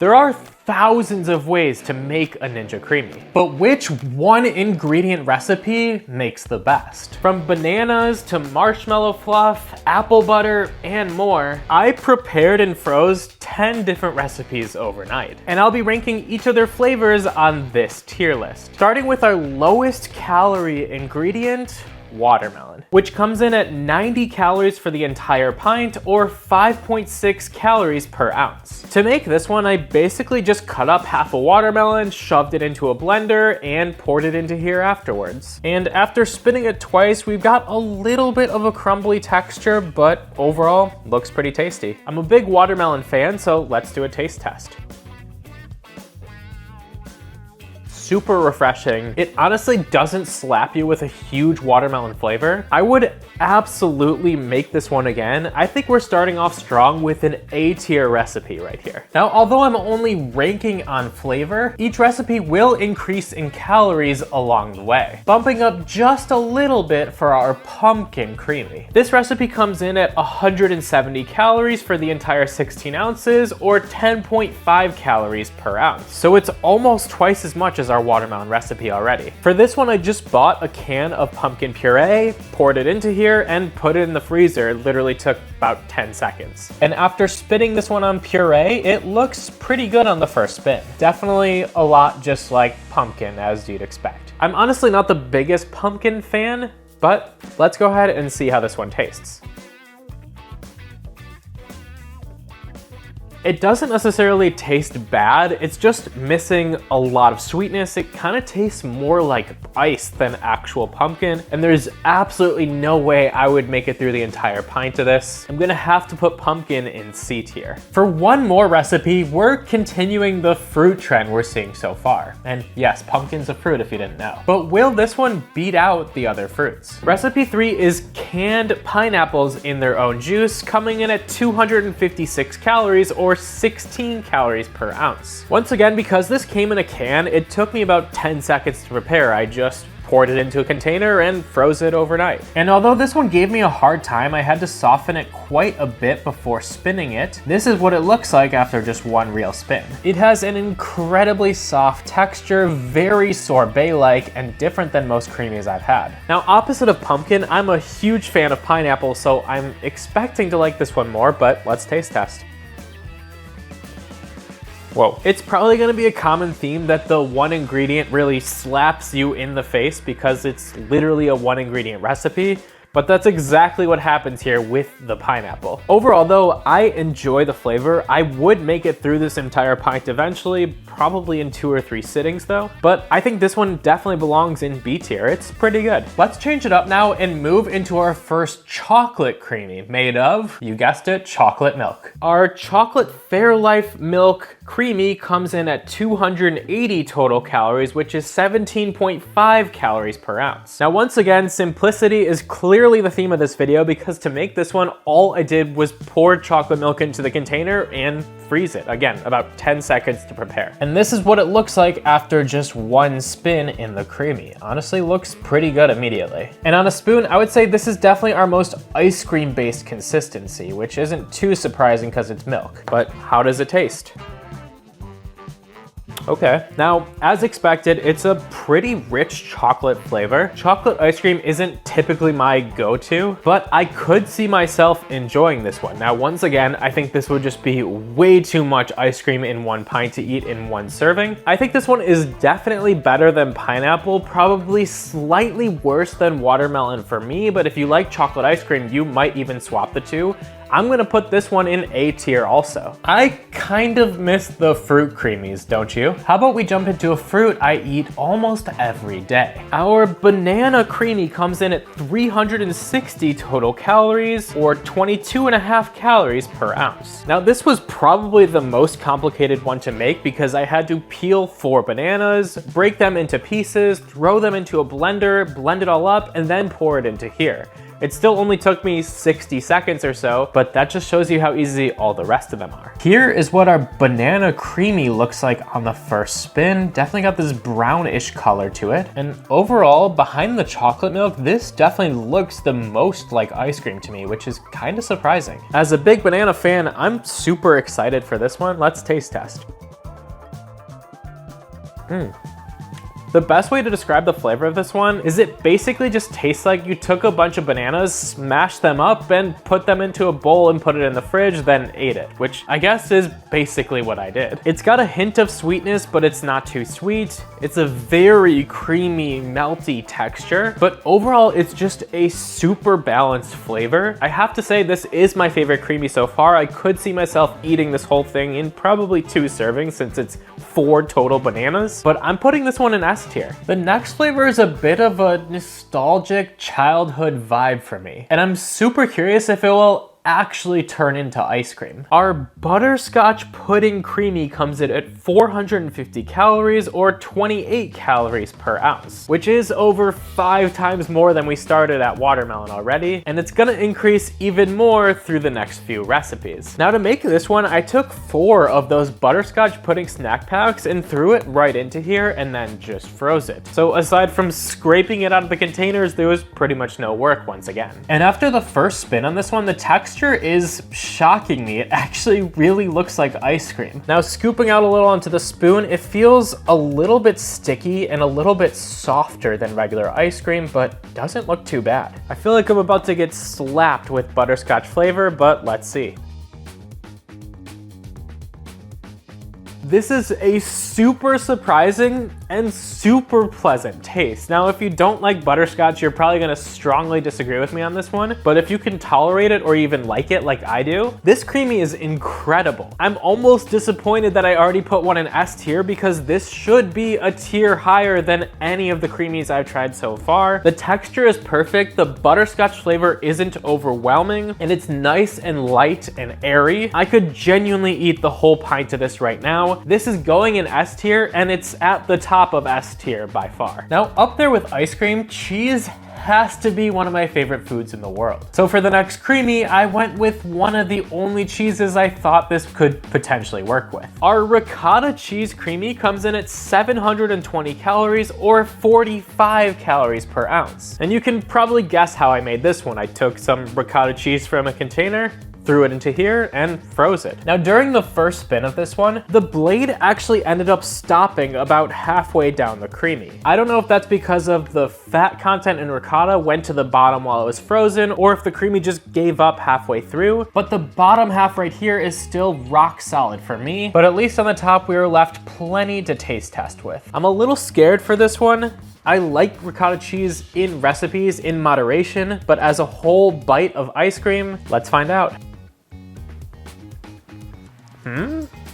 There are thousands of ways to make a Ninja Creami, but which one ingredient recipe makes the best? From bananas to marshmallow fluff, apple butter, and more, I prepared and froze 10 different recipes overnight, and I'll be ranking each of their flavors on this tier list. Starting with our lowest calorie ingredient, watermelon, which comes in at 90 calories for the entire pint or 5.6 calories per ounce. To make this one, I basically just cut up half a watermelon, shoved it into a blender, and poured it into here afterwards. And after spinning it twice, we've got a little bit of a crumbly texture, but overall, looks pretty tasty. I'm a big watermelon fan, so let's do a taste test. Super refreshing. It honestly doesn't slap you with a huge watermelon flavor. I would absolutely make this one again. I think we're starting off strong with an A tier recipe right here. Now, although I'm only ranking on flavor, each recipe will increase in calories along the way, bumping up just a little bit for our pumpkin creamy. This recipe comes in at 170 calories for the entire 16 ounces or 10.5 calories per ounce. So it's almost twice as much as our watermelon recipe already. For this one, I just bought a can of pumpkin puree, poured it into here, and put it in the freezer. It literally took about 10 seconds. And after spinning this one on puree, it looks pretty good on the first spin. Definitely a lot just like pumpkin, as you'd expect. I'm honestly not the biggest pumpkin fan, but let's go ahead and see how this one tastes. It doesn't necessarily taste bad, it's just missing a lot of sweetness. It kind of tastes more like ice than actual pumpkin, and there's absolutely no way I would make it through the entire pint of this. I'm gonna have to put pumpkin in C tier. For one more recipe, we're continuing the fruit trend we're seeing so far. And yes, pumpkin's a fruit if you didn't know. But will this one beat out the other fruits? Recipe 3 is canned pineapples in their own juice, coming in at 256 calories or 16 calories per ounce. Once again, because this came in a can, it took me about 10 seconds to prepare. I just poured it into a container and froze it overnight. And although this one gave me a hard time, I had to soften it quite a bit before spinning it. This is what it looks like after just one real spin. It has an incredibly soft texture, very sorbet-like, and different than most creamies I've had. Now, opposite of pumpkin, I'm a huge fan of pineapple, so I'm expecting to like this one more, but let's taste test. Whoa. It's probably gonna be a common theme that the one ingredient really slaps you in the face because it's literally a one ingredient recipe, but that's exactly what happens here with the pineapple. Overall though, I enjoy the flavor. I would make it through this entire pint eventually, probably in 2 or 3 sittings though, but I think this one definitely belongs in B tier. It's pretty good. Let's change it up now and move into our first chocolate creamy, made of, you guessed it, chocolate milk. Our chocolate Fairlife milk creamy comes in at 280 total calories, which is 17.5 calories per ounce. Now, once again, simplicity is clearly the theme of this video because to make this one, all I did was pour chocolate milk into the container and freeze it. Again, about 10 seconds to prepare. And this is what it looks like after just one spin in the creamy. Honestly, looks pretty good immediately. And on a spoon, I would say this is definitely our most ice cream based consistency, which isn't too surprising because it's milk. But how does it taste? Okay, now as expected, it's a pretty rich chocolate flavor. Chocolate ice cream isn't typically my go-to, but I could see myself enjoying this one. Now, once again, I think this would just be way too much ice cream in one pint to eat in one serving. I think this one is definitely better than pineapple, probably slightly worse than watermelon for me, but if you like chocolate ice cream, you might even swap the two. I'm gonna put this one in A tier also. I kind of miss the fruit creamies, don't you? How about we jump into a fruit I eat almost every day? Our banana creamy comes in at 360 total calories or 22.5 calories per ounce. Now, this was probably the most complicated one to make because I had to peel 4 bananas, break them into pieces, throw them into a blender, blend it all up, and then pour it into here. It still only took me 60 seconds or so, but that just shows you how easy all the rest of them are. Here is what our banana creamy looks like on the first spin. Definitely got this brownish color to it. And overall, behind the chocolate milk, this definitely looks the most like ice cream to me, which is kind of surprising. As a big banana fan, I'm super excited for this one. Let's taste test. The best way to describe the flavor of this one is it basically just tastes like you took a bunch of bananas, smashed them up, and put them into a bowl and put it in the fridge, then ate it, which I guess is basically what I did. It's got a hint of sweetness, but it's not too sweet. It's a very creamy, melty texture, but overall it's just a super balanced flavor. I have to say this is my favorite creamy so far. I could see myself eating this whole thing in probably 2 servings since it's 4 total bananas, but I'm putting this one in S tier. The next flavor is a bit of a nostalgic childhood vibe for me, and I'm super curious if it will actually turn into ice cream. Our butterscotch pudding creamy comes in at 450 calories or 28 calories per ounce, which is over 5 times more than we started at watermelon already, and it's gonna increase even more through the next few recipes. Now to make this one, I took 4 of those butterscotch pudding snack packs and threw it right into here and then just froze it. So aside from scraping it out of the containers, there was pretty much no work once again. And after the first spin on this one, the texture is shocking me. It actually really looks like ice cream. Now scooping out a little onto the spoon, it feels a little bit sticky and a little bit softer than regular ice cream, but doesn't look too bad. I feel like I'm about to get slapped with butterscotch flavor, but let's see. This is a super surprising and super pleasant taste. Now, if you don't like butterscotch, you're probably gonna strongly disagree with me on this one, but if you can tolerate it or even like it like I do, this creamy is incredible. I'm almost disappointed that I already put one in S tier because this should be a tier higher than any of the creamies I've tried so far. The texture is perfect, the butterscotch flavor isn't overwhelming, and it's nice and light and airy. I could genuinely eat the whole pint of this right now. This is going in S tier, and it's at the top of S tier by far. Now, up there with ice cream, cheese has to be one of my favorite foods in the world. So for the next creamy, I went with one of the only cheeses I thought this could potentially work with. Our Ricotta Cheese creamy comes in at 720 calories or 45 calories per ounce. And you can probably guess how I made this one. I took some ricotta cheese from a container, threw it into here, and froze it. Now during the first spin of this one, the blade actually ended up stopping about halfway down the creamy. I don't know if that's because of the fat content in ricotta went to the bottom while it was frozen, or if the creamy just gave up halfway through, but the bottom half right here is still rock solid for me, but at least on the top we were left plenty to taste test with. I'm a little scared for this one. I like ricotta cheese in recipes in moderation, but as a whole bite of ice cream, let's find out.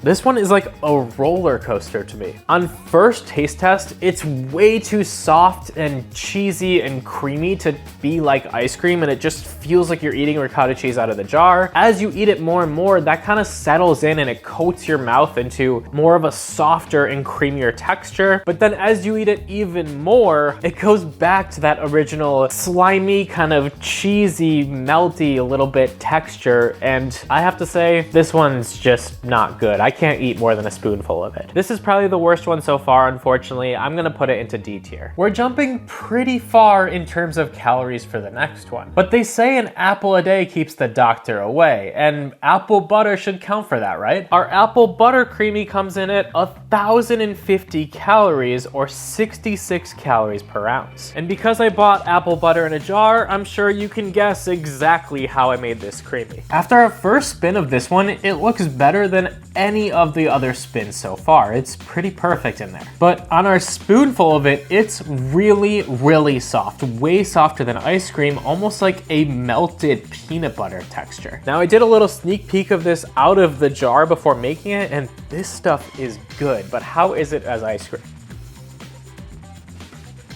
This one is like a roller coaster to me. On first taste test, it's way too soft and cheesy and creamy to be like ice cream, and it just feels like you're eating ricotta cheese out of the jar. As you eat it more and more, that kind of settles in and it coats your mouth into more of a softer and creamier texture. But then as you eat it even more, it goes back to that original slimy, kind of cheesy, melty, a little bit texture. And I have to say, this one's just not good. I can't eat more than a spoonful of it. This is probably the worst one so far, unfortunately. I'm gonna put it into D tier. We're jumping pretty far in terms of calories for the next one, but they say an apple a day keeps the doctor away, and apple butter should count for that, right? Our apple butter creamy comes in at 1,050 calories or 66 calories per ounce. And because I bought apple butter in a jar, I'm sure you can guess exactly how I made this creamy. After our first spin of this one, it looks better than any of the other spins so far. It's pretty perfect in there. But on our spoonful of it, it's really, really soft, way softer than ice cream, almost like a melted peanut butter texture. Now I did a little sneak peek of this out of the jar before making it, and this stuff is good, but how is it as ice cream?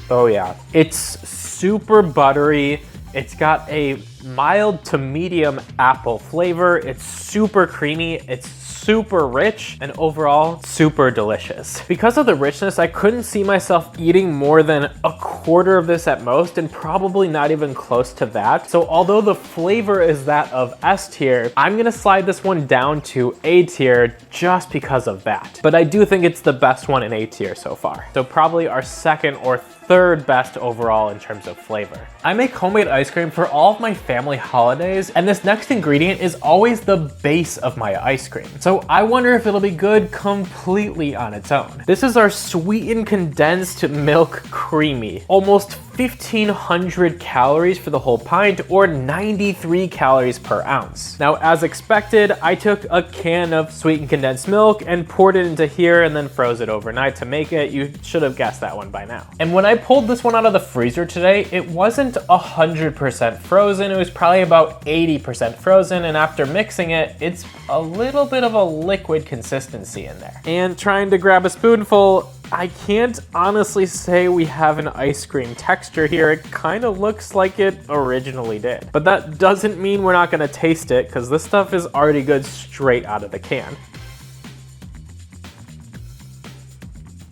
Oh yeah, it's super buttery. It's got a mild to medium apple flavor. It's super creamy. It's super rich, and overall super delicious. Because of the richness, I couldn't see myself eating more than a quarter of this at most, and probably not even close to that. So although the flavor is that of S tier, I'm gonna slide this one down to A tier just because of that. But I do think it's the best one in A tier so far. So probably our second or third best overall in terms of flavor. I make homemade ice cream for all of my family holidays, and this next ingredient is always the base of my ice cream. So I wonder if it'll be good completely on its own. This is our Sweetened Condensed Milk Creamy. Almost 1,500 calories for the whole pint, or 93 calories per ounce. Now, as expected, I took a can of sweetened condensed milk and poured it into here and then froze it overnight to make it. You should have guessed that one by now. And when I pulled this one out of the freezer today, it wasn't 100% frozen. It was probably about 80% frozen, and after mixing it, it's a little bit of a liquid consistency in there. And trying to grab a spoonful, I can't honestly say we have an ice cream texture here. It kind of looks like it originally did. But that doesn't mean we're not gonna taste it, because this stuff is already good straight out of the can.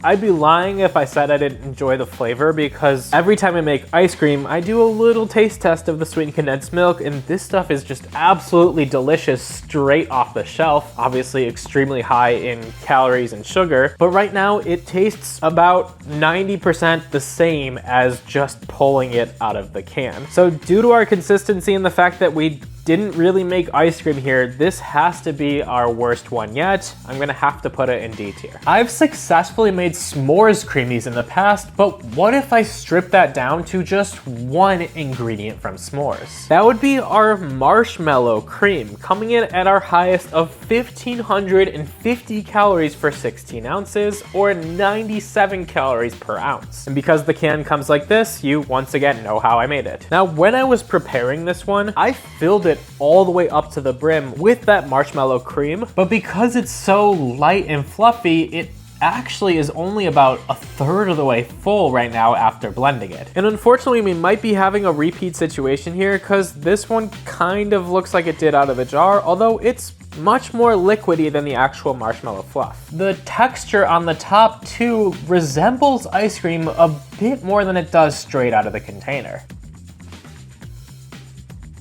I'd be lying if I said I didn't enjoy the flavor, because every time I make ice cream, I do a little taste test of the sweetened condensed milk, and this stuff is just absolutely delicious straight off the shelf. Obviously extremely high in calories and sugar, but right now it tastes about 90% the same as just pulling it out of the can. So due to our consistency and the fact that we didn't really make ice cream here, this has to be our worst one yet. I'm gonna have to put it in D tier. I've successfully made s'mores creamies in the past, but what if I strip that down to just one ingredient from s'mores? That would be our Marshmallow Creme, coming in at our highest of 1,550 calories for 16 ounces, or 97 calories per ounce. And because the can comes like this, you once again know how I made it. Now, when I was preparing this one, I filled it all the way up to the brim with that marshmallow cream, but because it's so light and fluffy, it actually is only about a third of the way full right now after blending it. And unfortunately, we might be having a repeat situation here, because this one kind of looks like it did out of the jar, although it's much more liquidy than the actual marshmallow fluff. The texture on the top too resembles ice cream a bit more than it does straight out of the container.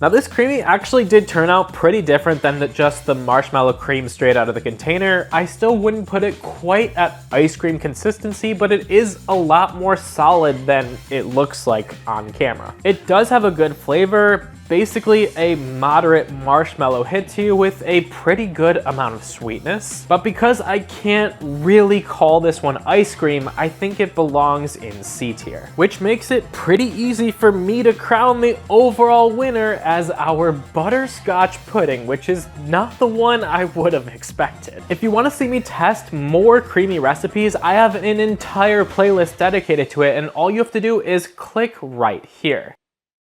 Now, this creamy actually did turn out pretty different than just the marshmallow cream straight out of the container. I still wouldn't put it quite at ice cream consistency, but it is a lot more solid than it looks like on camera. It does have a good flavor, basically a moderate marshmallow hit to you with a pretty good amount of sweetness. But because I can't really call this one ice cream, I think it belongs in C tier, which makes it pretty easy for me to crown the overall winner as our butterscotch pudding, which is not the one I would have expected. If you want to see me test more creamy recipes, I have an entire playlist dedicated to it, and all you have to do is click right here.